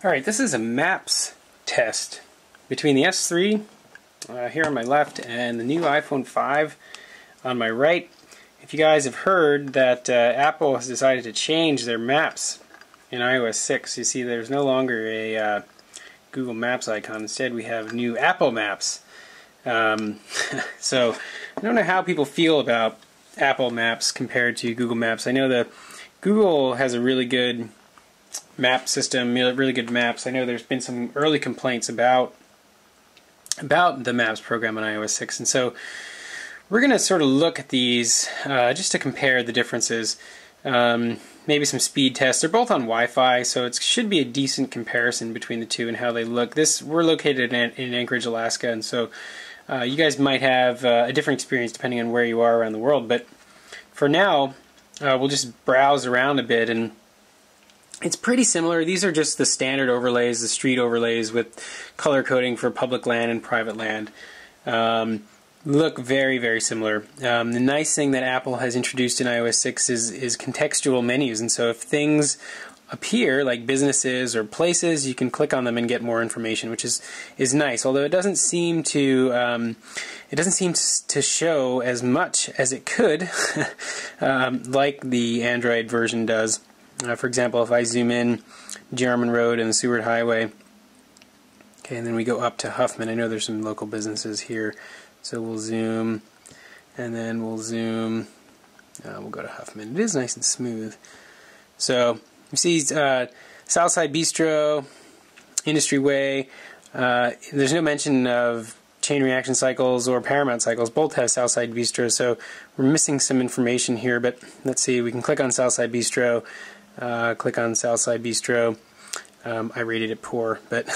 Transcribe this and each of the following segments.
Alright, this is a maps test between the S3 here on my left and the new iPhone 5 on my right. If you guys have heard that Apple has decided to change their maps in iOS 6, you see there's no longer a Google Maps icon. Instead we have new Apple Maps. So I don't know how people feel about Apple Maps compared to Google Maps. I know that Google has a really good map system, really good maps. I know there's been some early complaints about the Maps program on iOS 6, and so we're going to sort of look at these just to compare the differences. Maybe some speed tests. They're both on Wi-Fi, so it should be a decent comparison between the two and how they look. We're located in Anchorage, Alaska, and so you guys might have a different experience depending on where you are around the world. But for now, we'll just browse around a bit, and it's pretty similar. These are just the standard overlays, the street overlays with color coding for public land and private land. Look very, very similar. The nice thing that Apple has introduced in iOS 6 is contextual menus, and so if things appear like businesses or places, you can click on them and get more information, which is nice. Although it doesn't seem to show as much as it could, like the Android version does. For example, if I zoom in German Road and the Seward Highway, okay, and then we go up to Huffman. I know there's some local businesses here, so we'll zoom, and then we'll zoom. We'll go to Huffman. It is nice and smooth. So you see Southside Bistro, Industry Way. There's no mention of Chain Reaction Cycles or Paramount Cycles. Both have Southside Bistro, so we're missing some information here. But let's see. We can click on Southside Bistro. Click on Southside Bistro. I rated it poor, but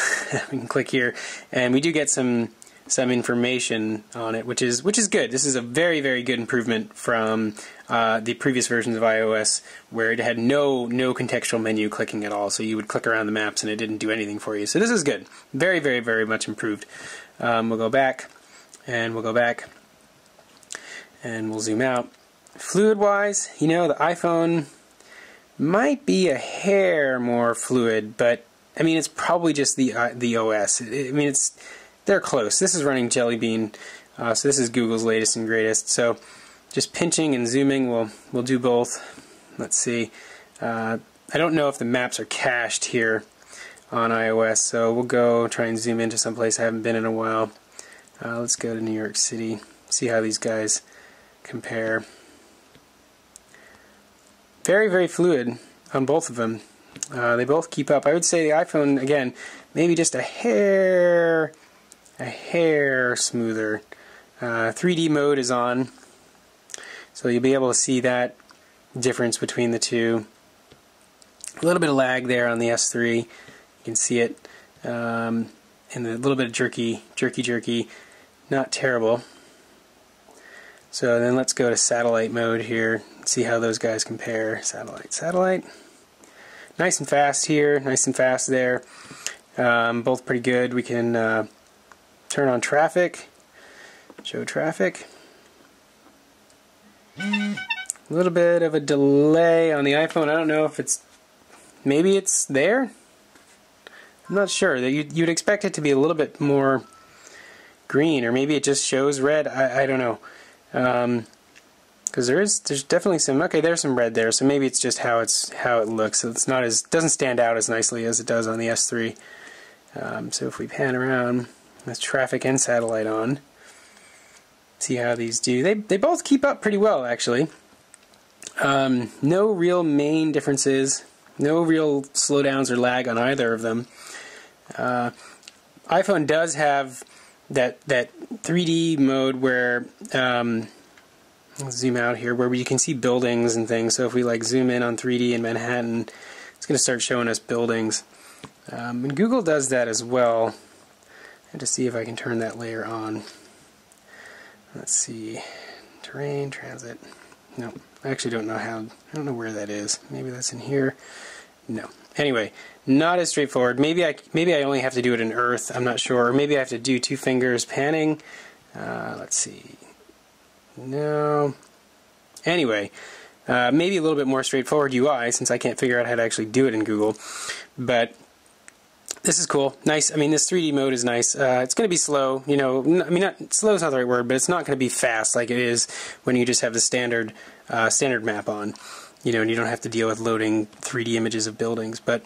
we can click here, and we do get some information on it, which is good. This is a very, very good improvement from the previous versions of iOS, where it had no contextual menu clicking at all. So you would click around the maps and it didn't do anything for you. So this is good. Very, very, very much improved. We'll go back, and we'll go back, and we'll zoom out. Fluid-wise, you know, the iPhone might be a hair more fluid, but I mean it's probably just the OS. I mean they're close. This is running Jelly Bean, so this is Google's latest and greatest. So just pinching and zooming will do both. Let's see. I don't know if the maps are cached here on iOS, so we'll go try and zoom into some place I haven't been in a while. Let's go to New York City. See how these guys compare. Very, very fluid on both of them. They both keep up. I would say the iPhone, again, maybe just a hair smoother. 3D mode is on, so you'll be able to see that difference between the two. A little bit of lag there on the S3. You can see it. And a little bit of jerky. Not terrible. So then let's go to satellite mode here, see how those guys compare. Satellite. Nice and fast here, nice and fast there. Both pretty good. We can turn on traffic, show traffic. A little bit of a delay on the iPhone. I don't know if maybe it's there? I'm not sure. You'd expect it to be a little bit more green, or maybe it just shows red. I don't know. Because there's definitely some, okay, there's some red there, so maybe it's just how it looks. So it's not doesn't stand out as nicely as it does on the S3. So if we pan around with traffic and satellite on, see how these do. They both keep up pretty well, actually. No real main differences, no real slowdowns or lag on either of them. iPhone does have that 3D mode where let's zoom out here, where you can see buildings and things. So if we like zoom in on 3D in Manhattan, it's going to start showing us buildings. And Google does that as well. I have to see if I can turn that layer on. Let's see, terrain, transit. No, I actually don't know how. I don't know where that is. Maybe that's in here. No. Anyway, not as straightforward. Maybe I only have to do it in Earth. I'm not sure. Or maybe I have to do 2 fingers panning. Let's see. No. Anyway, maybe a little bit more straightforward UI, since I can't figure out how to actually do it in Google. But This is cool. Nice. I mean, this 3D mode is nice. It's going to be slow. You know, I mean, slow is not the right word, but it's not going to be fast like it is when you just have the standard map on. You know, and you don't have to deal with loading 3D images of buildings. But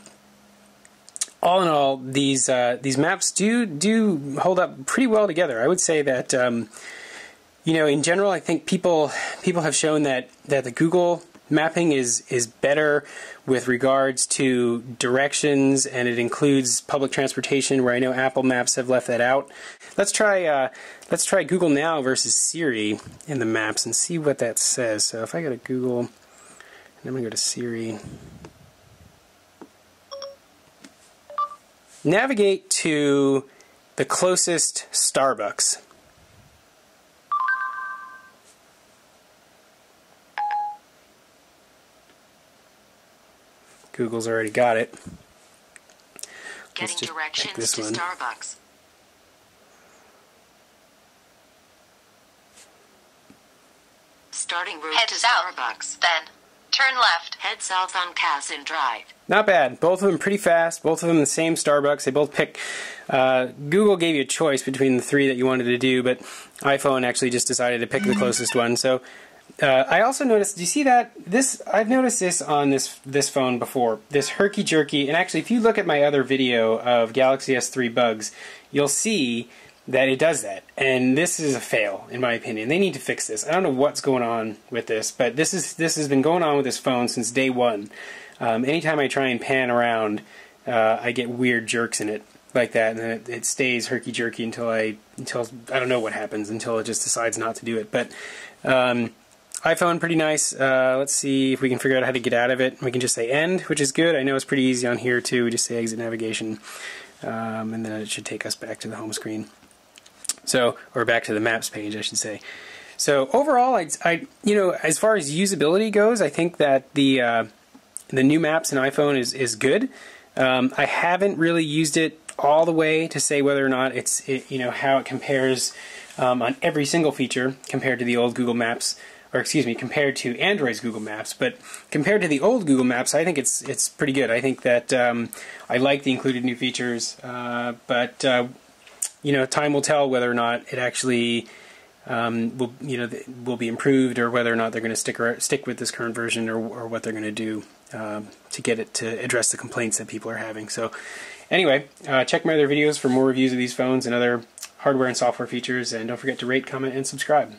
all in all, these maps do hold up pretty well together. I would say that you know, in general, I think people have shown that the Google mapping is better with regards to directions, and it includes public transportation, where I know Apple Maps have left that out. Let's try Google Now versus Siri in the maps and see what that says. So if I go to Google, and I'm going to go to Siri. Navigate to the closest Starbucks. Google's already got it. Getting directions to Starbucks. Starting route to Starbucks. Then turn left. Head south on Cassin Drive. Not bad. Both of them pretty fast. Both of them the same Starbucks. They both pick. Google gave you a choice between the three that you wanted to do, but iPhone actually just decided to pick the closest one. So I also noticed. Do you see that? I've noticed this on this phone before. This herky-jerky. And actually, if you look at my other video of Galaxy S3 bugs, you'll see that it does that. And this is a fail, in my opinion. They need to fix this. I don't know what's going on with this, but this has been going on with this phone since day one. Anytime I try and pan around, I get weird jerks in it like that, and then it stays herky-jerky until I don't know what happens, until it just decides not to do it. But iPhone, pretty nice. Let's see if we can figure out how to get out of it. We can just say end, which is good. I know it's pretty easy on here too. We just say exit navigation, and then it should take us back to the home screen. So, or back to the maps page, I should say. So overall, you know, as far as usability goes, I think that the new maps in iPhone is good. I haven't really used it all the way to say whether or not you know, how it compares on every single feature compared to the old Google Maps. Or excuse me, compared to Android's Google Maps, but compared to the old Google Maps, I think it's pretty good. I think that I like the included new features, but you know, time will tell whether or not it actually will be improved, or whether or not they're going to stick with this current version, or what they're going to do to get it to address the complaints that people are having. So anyway, check my other videos for more reviews of these phones and other hardware and software features, and don't forget to rate, comment, and subscribe.